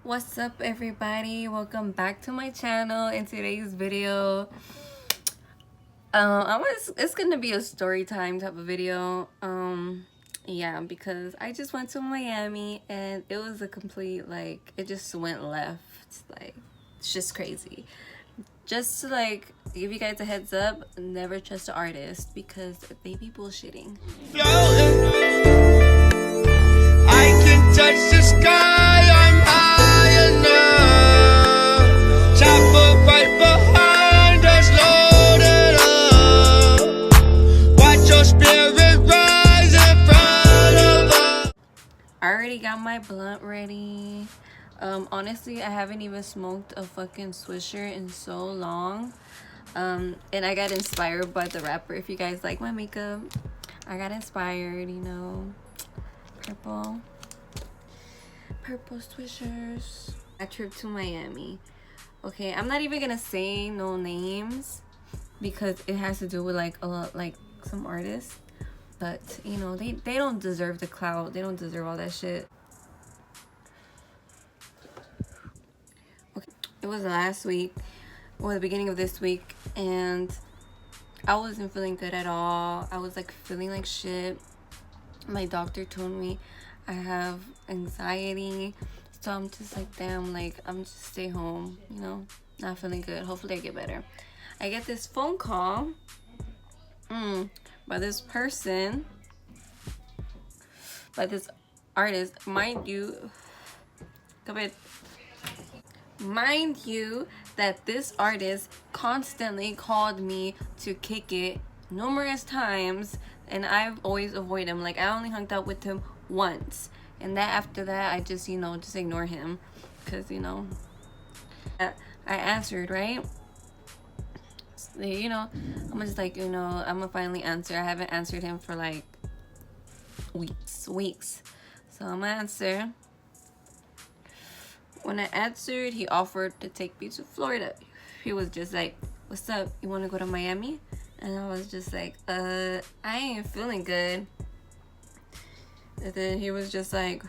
What's up, everybody? Welcome back to my channel. In today's video, it's gonna be a story time type of video. Yeah, because I just went to Miami and it was a complete, like, it just went left. Like, it's just crazy. Just to give you guys a heads up, never trust an artist because they be bullshitting. Floating, I can touch the sky, I'm high enough. Chopper right behind us, loaded up. Watch your spirit rise in front of us. I already got my blunt ready. Honestly, I haven't even smoked a fucking Swisher in so long. And I got inspired by the rapper. If you guys like my makeup, I got inspired, you know. Purple Swishers. I trip to Miami. Okay, I'm not even gonna say no names because it has to do with like some artists. But you know, they don't deserve the clout. They don't deserve all that shit. Okay, it was last week or the beginning of this week, and I wasn't feeling good at all. I was like feeling like shit. My doctor told me I have anxiety, so I'm just like, damn, like I'm just stay home, you know, not feeling good. Hopefully I get better. I get this phone call by this person, by this artist. Mind you that this artist constantly called me to kick it numerous times, and I've always avoided him. Like, I only hung out with him once, and that after that I just, you know, just ignore him because, you know, I answered, right? You know, I'm just like, you know, I'm gonna finally answer. I haven't answered him for like weeks, so I'm gonna answer. When I answered, he offered to take me to Florida. He was just like, what's up, you want to go to Miami? And I was just like, I ain't feeling good. And then he was just like,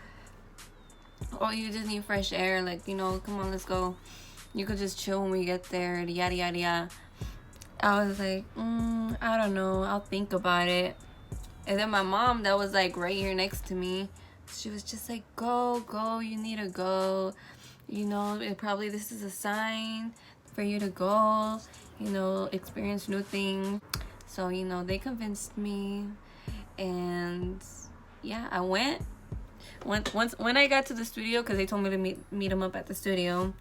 oh, you just need fresh air, like, you know, come on, let's go, you could just chill when we get there, yada yada yada. I was like, I don't know, I'll think about it. And then my mom, that was like right here next to me, she was just like, go, you need to go, you know, this is a sign for you to go, you know, experience new things. So, you know, they convinced me, and yeah, I went. When I got to the studio, because they told me to meet them up at the studio,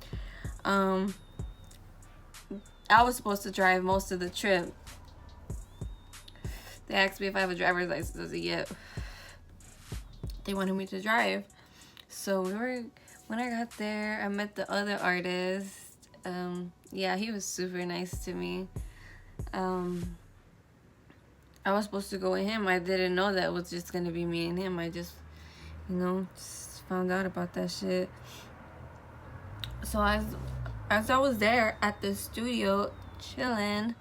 I was supposed to drive most of the trip. They asked me if I have a driver's license. I said, yeah. They wanted me to drive. So when I got there, I met the other artist. Yeah, he was super nice to me. I was supposed to go with him. I didn't know that it was just gonna be me and him. I just, you know, just found out about that shit. So as I was there at the studio chilling,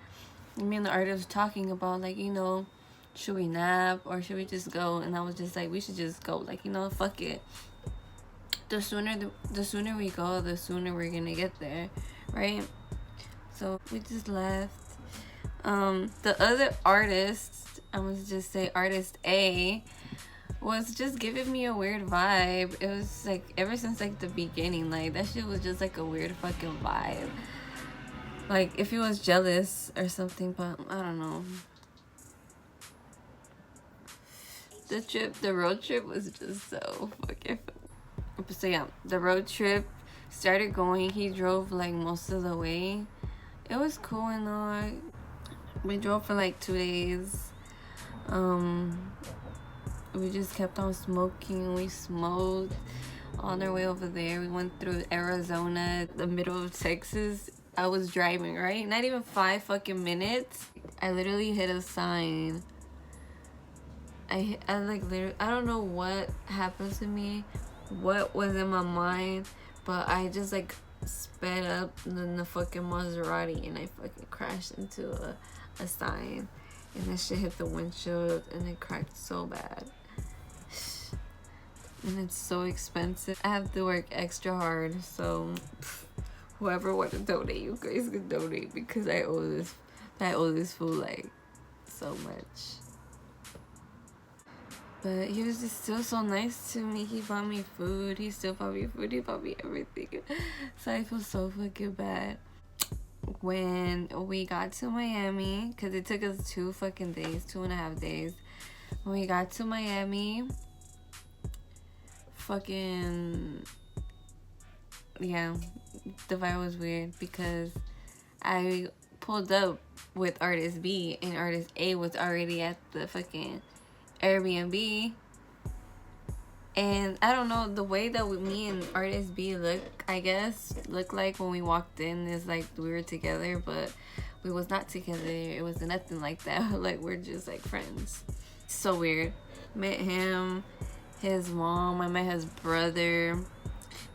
me and the artist were talking about, like, you know, should we nap or should we just go? And I was just like, we should just go. Like, you know, fuck it. The sooner we go, the sooner we're gonna get there, right? So we just left. The other artist, I'm gonna just say artist A, was just giving me a weird vibe. It was like, ever since like the beginning, like that shit was just like a weird fucking vibe. Like if he was jealous or something, but I don't know. The road trip was just so fucking fun. So yeah, the road trip started going. He drove like most of the way. It was cool and all. We drove for like 2 days. We just kept on smoking. We smoked on our way over there. We went through Arizona, the middle of Texas. I was driving, right? Not even 5 fucking minutes. I literally hit a sign. I like literally, I don't know what happened to me, what was in my mind, but I just like sped up in the fucking Maserati and I fucking crashed into a sign, and that shit hit the windshield and it cracked so bad. and it's so expensive. I have to work extra hard, so whoever want to donate, you guys can donate because I owe this fool like so much. But he was just still so nice to me. He bought me food. He still bought me food. He bought me everything. So I feel so fucking bad. When we got to Miami, because it took us 2.5 days. When we got to Miami, fucking, yeah, the vibe was weird because I pulled up with artist B and artist A was already at the fucking Airbnb, and I don't know, the way that me and artist B look like when we walked in is like we were together, but we was not together. It was nothing like that. Like we're just like friends. So weird. Met him, his mom, I met his brother,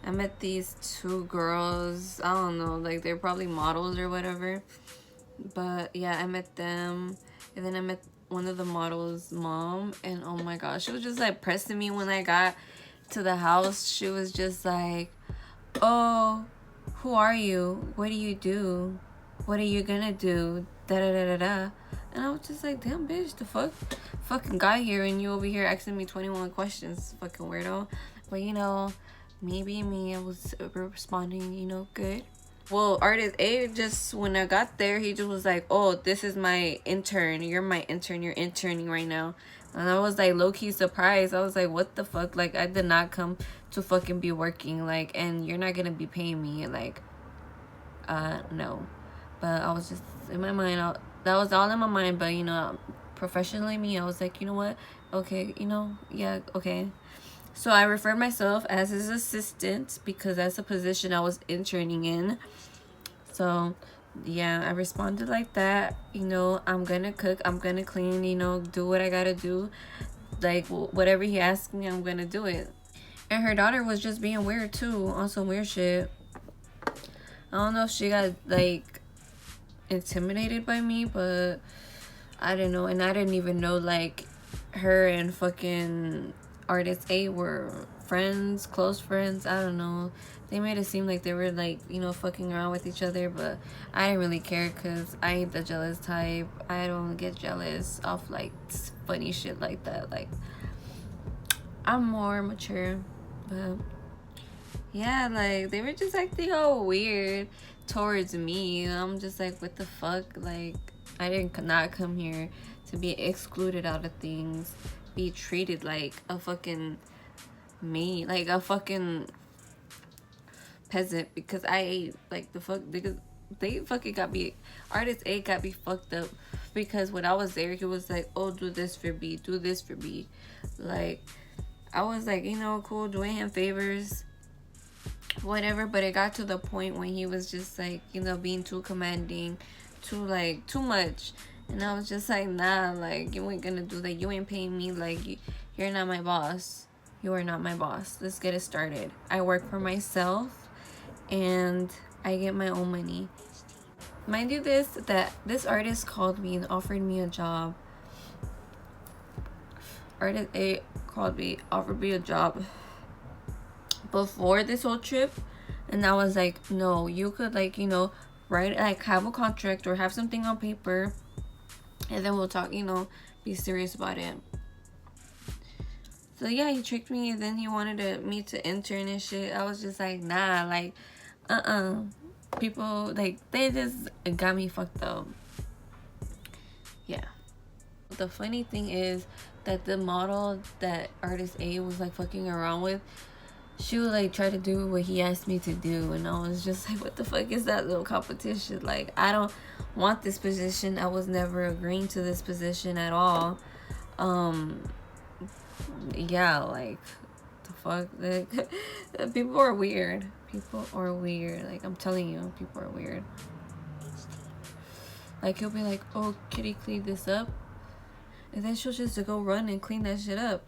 I met these 2 girls. I don't know, like they're probably models or whatever, but yeah, I met them. And then I met one of the models' mom, and oh my gosh, she was just like pressing me when I got to the house. She was just like, oh, who are you? What do you do? What are you gonna do? Da da da da da. And I was just like, damn bitch, the fuck? Fucking got here and you over here asking me 21 questions, fucking weirdo. But you know, maybe me, I was responding, you know, good. Well, artist A, just when I got there, he just was like, oh, this is my intern. You're my intern. You're interning right now. And I was like low-key surprised. I was like, what the fuck? Like, I did not come to fucking be working. Like, and you're not gonna be paying me. Like, no. But I was just, in my mind, that was all in my mind. But, you know, professionally me, I was like, you know what? Okay, you know, yeah, okay. So I referred myself as his assistant because that's a position I was interning in. So yeah, I responded like that. You know, I'm gonna cook, I'm gonna clean, you know, do what I gotta do. Like whatever he asked me, I'm gonna do it. And her daughter was just being weird too, on some weird shit. I don't know if she got like intimidated by me, but I don't know. And I didn't even know like her and fucking artist A were friends, close friends. I don't know. They made it seem like they were like, you know, fucking around with each other, but I didn't really care because I ain't the jealous type. I don't get jealous of like funny shit like that. Like, I'm more mature, but yeah, like they were just acting all weird towards me. I'm just like, what the fuck? Like, I didn't not come here to be excluded out of things, be treated like a fucking me, like a fucking peasant because I ate. Like the fuck, because they fucking got me. Artist A got me fucked up because when I was there, he was like, oh, do this for me, do this for me. Like, I was like, you know, cool, doing him favors, whatever. But it got to the point when he was just like, you know, being too commanding, too much. And I was just like, nah, like, you ain't gonna do that. You ain't paying me. Like, you're not my boss. You are not my boss. Let's get it started. I work for myself and I get my own money. Mind you that this artist called me and offered me a job. Artist A called me, offered me a job before this whole trip. And I was like, no, you could, like, you know, write, like, have a contract or have something on paper. And then we'll talk, you know, be serious about it. So yeah, he tricked me, and then he wanted me to intern and shit. I was just like, nah, like, people, like, they just got me fucked up. Yeah. The funny thing is that the model that artist A was like fucking around with, she would like try to do what he asked me to do, and I was just like, what the fuck is that little competition? Like, I don't want this position. I was never agreeing to this position at all. Yeah, like, the fuck? Like, people are weird. People are weird. Like, I'm telling you, people are weird. Like, he'll be like, oh, kitty, clean this up. And then she'll just go run and clean that shit up.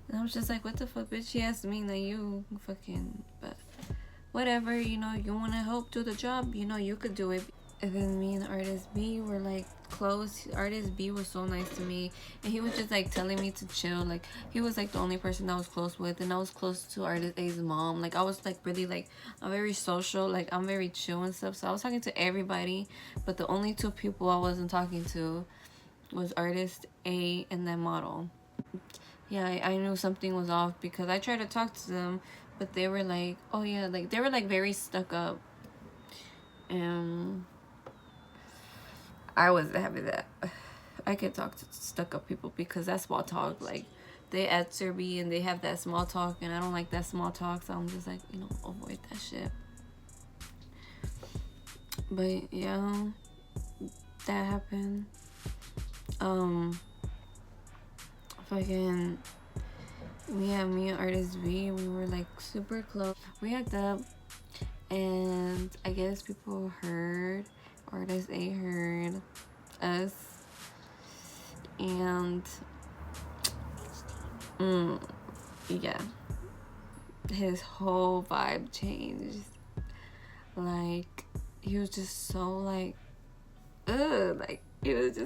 And I was just like, what the fuck, bitch? She asked me, not you. Fucking, but whatever, you know, you want to help do the job, you know, you could do it. And then me and artist B were like close. Artist B was so nice to me, and he was just like telling me to chill. Like he was like the only person I was close with, and I was close to Artist A's mom. Like I was like really like, I'm very social. Like I'm very chill and stuff. So I was talking to everybody, but the only two people I wasn't talking to was Artist A and that model. Yeah, I knew something was off because I tried to talk to them, but they were like, oh yeah, like they were like very stuck up. And I wasn't having that. I can talk to stuck up people because that's small talk. Like they answer me and they have that small talk, and I don't like that small talk, so I'm just like, avoid that shit. But yeah, that happened. Fucking, me and Artist B, we were like super close. We hooked up, and I guess people heard, Artist A heard us, and yeah, his whole vibe changed. Like he was just so like, like he was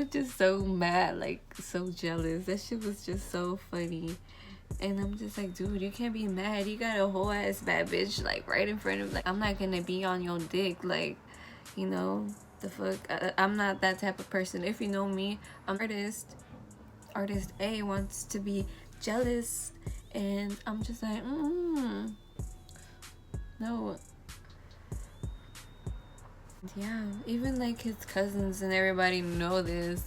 just so mad, like so jealous. That shit was just so funny. And I'm just like, dude, you can't be mad. You got a whole ass bad bitch like right in front of, like, I'm not gonna be on your dick, like, the fuck. I'm not that type of person. If you know me, I'm artist A wants to be jealous, and I'm just like, no. Yeah, even like his cousins and everybody know this.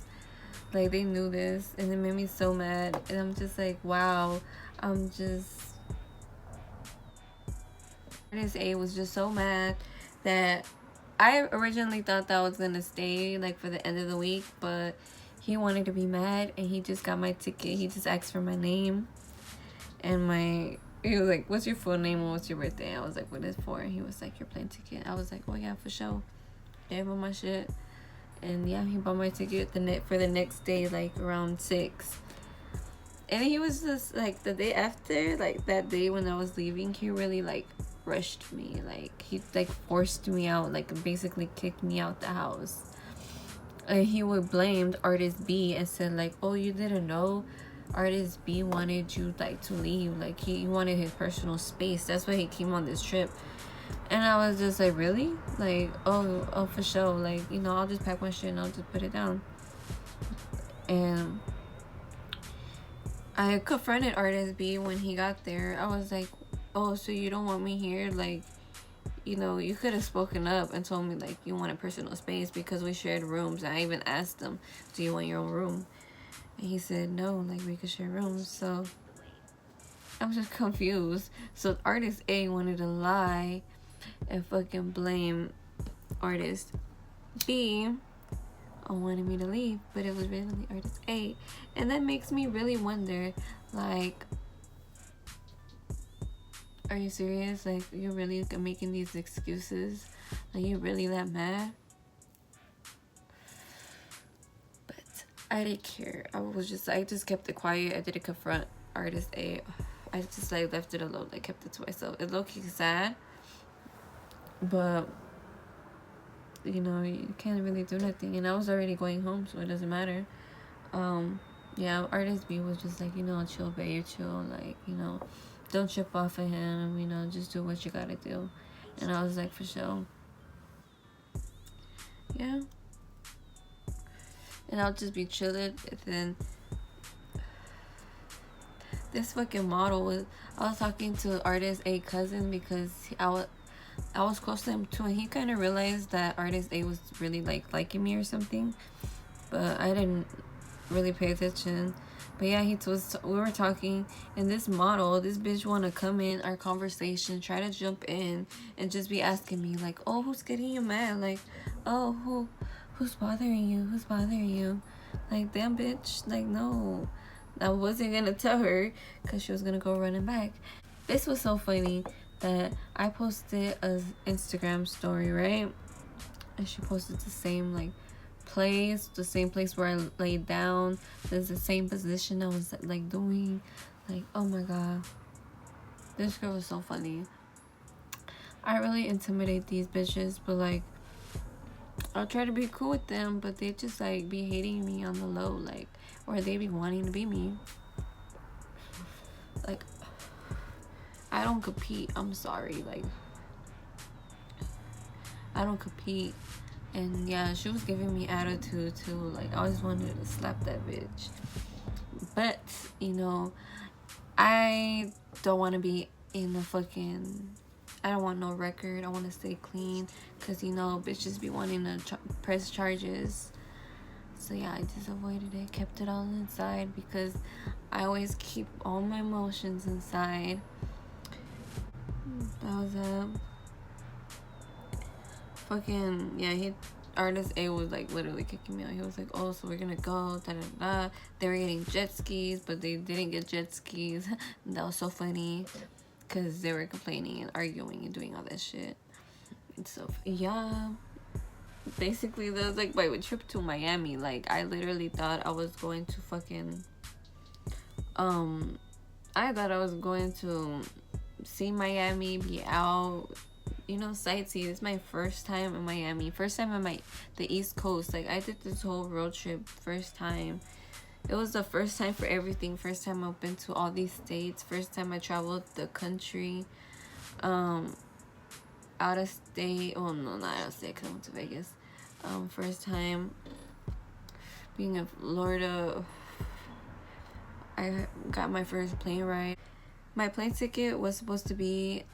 Like they knew this, and it made me so mad. And I'm just like, wow. Artist A was just so mad that I originally thought that I was gonna stay like for the end of the week, but he wanted to be mad, and he just got my ticket. He just asked for my name and he was like, what's your full name and what's your birthday? I was like, what is it for? And he was like, your plane ticket. I was like, oh yeah, for sure. Gave him my shit, and yeah, he bought my ticket for the next day, like around 6. And he was just like, the day after, like that day when I was leaving, he really like rushed me. Like he like forced me out, like basically kicked me out the house. And he would blamed Artist B and said like, oh, you didn't know Artist B wanted you like to leave, like he wanted his personal space. That's why he came on this trip. And I was just like, really? Like, oh, for sure. Like, I'll just pack my shit and I'll just put it down. And I confronted Artist B when he got there. I was like, oh, so you don't want me here? Like, you could have spoken up and told me, like, you wanted personal space because we shared rooms. And I even asked him, do you want your own room? And he said, no, like, we could share rooms. So I'm just confused. So Artist A wanted to lie and fucking blame Artist B on wanting me to leave, but it was really Artist A. And that makes me really wonder, like, are you serious? Like, you're really making these excuses? Are you really that mad? But I didn't care. I just kept it quiet. I didn't confront Artist A. I just like left it alone. I kept it to myself. It low-key sad, but you can't really do nothing. And I was already going home, so it doesn't matter. Yeah, Artist B was just like, chill, babe, chill. Like, don't trip off of him. Just do what you gotta do. And I was like, for sure. Yeah. And I'll just be chilling. And then this fucking model I was talking to Artist A cousin because I was close to him too, and he kind of realized that Artist A was really like liking me or something, but I didn't really pay attention. But yeah, we were talking, and this bitch want to come in our conversation, try to jump in, and just be asking me like, oh, who's getting you mad? Like, oh, who's bothering you? Like, damn, bitch. Like, no, I wasn't gonna tell her because she was gonna go running back. This was so funny that I posted an Instagram story, right? And she posted the same the same place where I laid down. There's the same position I was like doing. Like, oh my god, this girl was so funny. I really intimidate these bitches, but like, I'll try to be cool with them, but they just like be hating me on the low, like, or they be wanting to be me. Like, I don't compete. I'm sorry. Like, I don't compete. And yeah, she was giving me attitude too. Like, I always wanted to slap that bitch. But, you know, I don't want to be in the fucking... I don't want no record. I want to stay clean. Because, you know, bitches be wanting to press charges. So, yeah, I just avoided it. Kept it all inside. Because I always keep all my emotions inside. That was fucking... Yeah, Artist A was, like, literally kicking me out. He was like, oh, so we're gonna go, da-da-da. They were getting jet skis, but they didn't get jet skis. That was so funny. Because they were complaining and arguing and doing all that shit. And so, yeah. Basically, that was like my trip to Miami. Like, I literally thought I was going to fucking... I thought I was going to see Miami, be out, you know, sightsee. It's my first time in Miami. First time on the East Coast. Like, I did this whole road trip. First time. It was the first time for everything. First time I've been to all these states. First time I traveled the country. Out of state. Oh, no, not out of state because I went to Vegas. First time being in Florida. I got my first plane ride. My plane ticket was supposed to be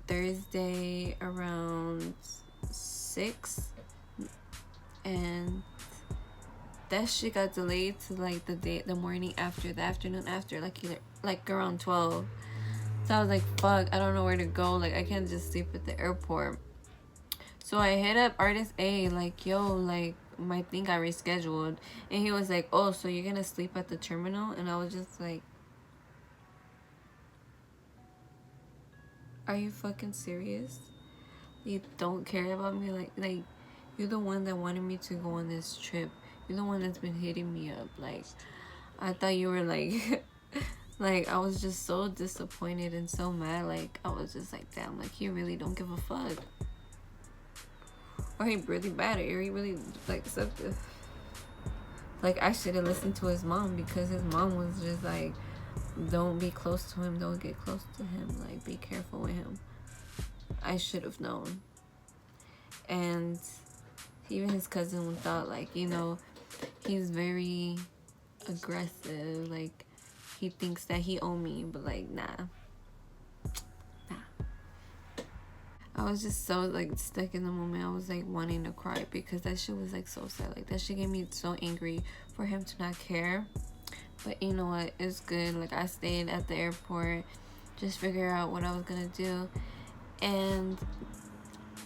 Thursday around 6. And that shit got delayed to like the morning after, the afternoon after, like around 12. So I was like, fuck, I don't know where to go. Like, I can't just sleep at the airport. So I hit up Artist A, like, yo, like, my thing got rescheduled. And he was like, oh, so you're gonna sleep at the terminal? And I was just like, are you fucking serious? You don't care about me? Like you're the one that wanted me to go on this trip. You're the one that's been hitting me up. Like, I thought you were like... like, I was just so disappointed and so mad. Like, I was just like, damn, like, he really don't give a fuck. Or he really bad, or he really, like, accepted. Like, I should have listened to his mom, because his mom was just like, don't be close to him, don't get close to him. Like, be careful with him. I should have known. And even his cousin thought, like, you know, he's very aggressive. Like, he thinks that he owe me, but like, nah. I was just so like stuck in the moment. I was like wanting to cry because that shit was like so sad. Like, that shit gave me so angry for him to not care. But you know what? It's good. Like, I stayed at the airport, just figure out what I was gonna do. And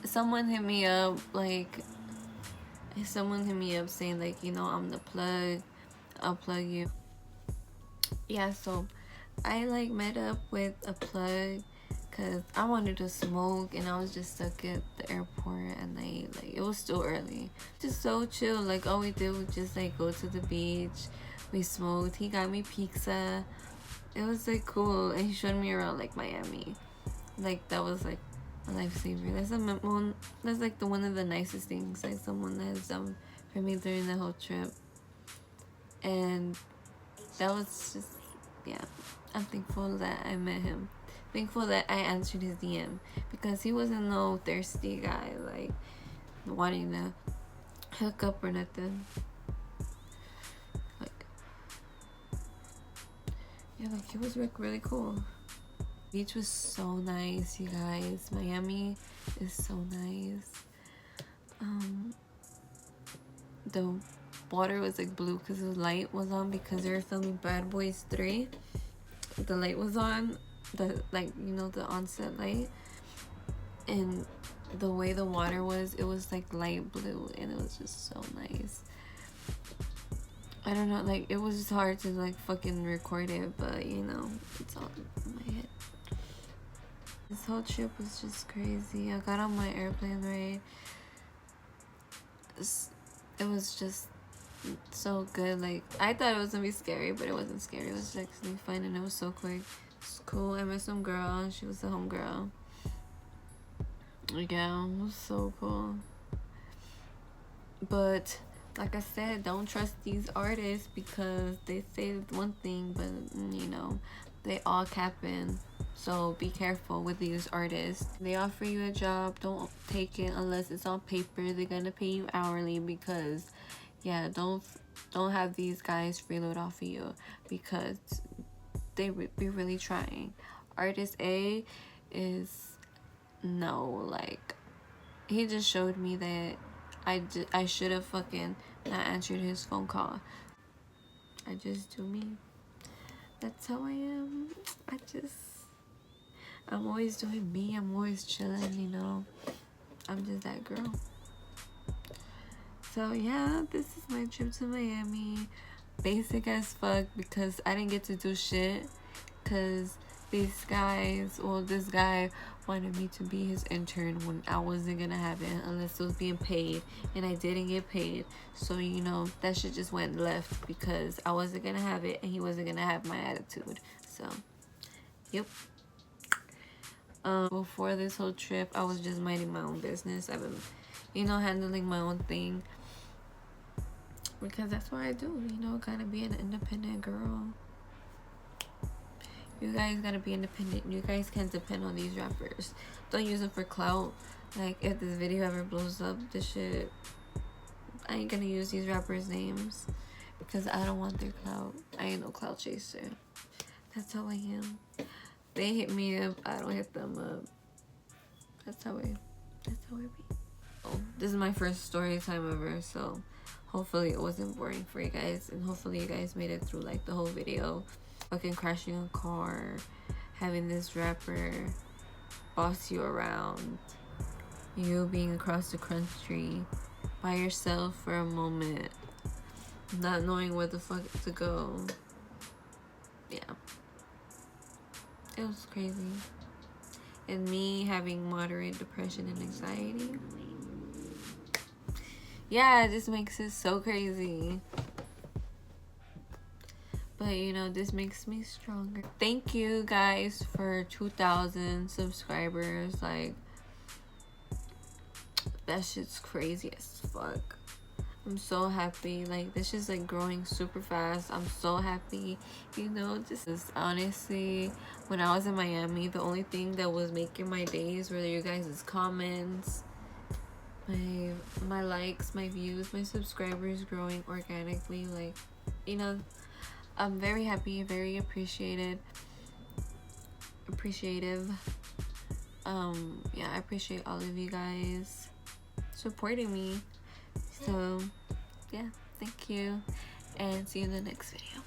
someone hit me up, saying like, you know, I'm the plug. I'll plug you. Yeah, so I like met up with a plug because I wanted to smoke, and I was just stuck at the airport at night. Like, it was still early. Just so chill. Like, all we did was just like go to the beach. We smoked. He got me pizza. It was like cool, and he showed me around like Miami. Like, that was like a lifesaver. That's like one of the nicest things like someone has done for me during the whole trip. And that was just, yeah, I'm thankful that I met him. Thankful that I answered his DM, because he wasn't no thirsty guy, like, wanting to hook up or nothing. Like, yeah, like, he was really cool. Beach was so nice, you guys. Miami is so nice. The water was like blue because the light was on, because they were filming Bad Boys 3. The light was on, the, like, you know, the onset light, and the way the water was, it was like light blue, and it was just so nice. I don't know, like, it was just hard to like fucking record it, but you know, it's all in my head. This whole trip was just crazy. I got on my airplane ride. It was just so good. Like, I thought it was gonna be scary, but it wasn't scary. It was actually fun, and it was so quick. It's cool. I met some girl, and she was a homegirl. Yeah, it was so cool. But like I said, don't trust these artists because they say one thing, but you know, they all capping. So be careful with these artists. They offer you a job, don't take it unless it's on paper. They're gonna pay you hourly because, yeah, don't have these guys freeload off of you because they be really trying. Artist A is no, like, he just showed me that I should have fucking not answered his phone call. I just do me. That's how I am. I'm always doing me. I'm always chilling, you know. I'm just that girl. So yeah, this is my trip to Miami. Basic as fuck because I didn't get to do shit because these guys, well, this guy wanted me to be his intern when I wasn't gonna have it unless it was being paid, and I didn't get paid. So you know, that shit just went left because I wasn't gonna have it and he wasn't gonna have my attitude. So yep. Before this whole trip, I was just minding my own business. I've been, you know, handling my own thing because that's what I do, you know, kind of be an independent girl. You guys gotta be independent. You guys can't depend on these rappers. Don't use them for clout. Like, if this video ever blows up, this shit, I ain't gonna use these rappers' names because I don't want their clout. I ain't no clout chaser. That's how I am. They hit me up, I don't hit them up. That's how I be. Oh, this is my first story time ever, so hopefully it wasn't boring for you guys, and hopefully you guys made it through like the whole video. Fucking crashing a car, having this rapper boss you around, you being across the country by yourself for a moment, not knowing where the fuck to go. Yeah, it was crazy. And me having moderate depression and anxiety. Yeah, it just makes it so crazy. But you know, this makes me stronger. Thank you guys for 2,000 subscribers. Like, that shit's crazy as fuck. I'm so happy. Like, this is like growing super fast. I'm so happy. You know, this is honestly, when I was in Miami, the only thing that was making my days were you guys' comments, my likes, my views, my subscribers growing organically. Like, you know, I'm very happy, very appreciative. Yeah, I appreciate all of you guys supporting me. So yeah, thank you, and see you in the next video.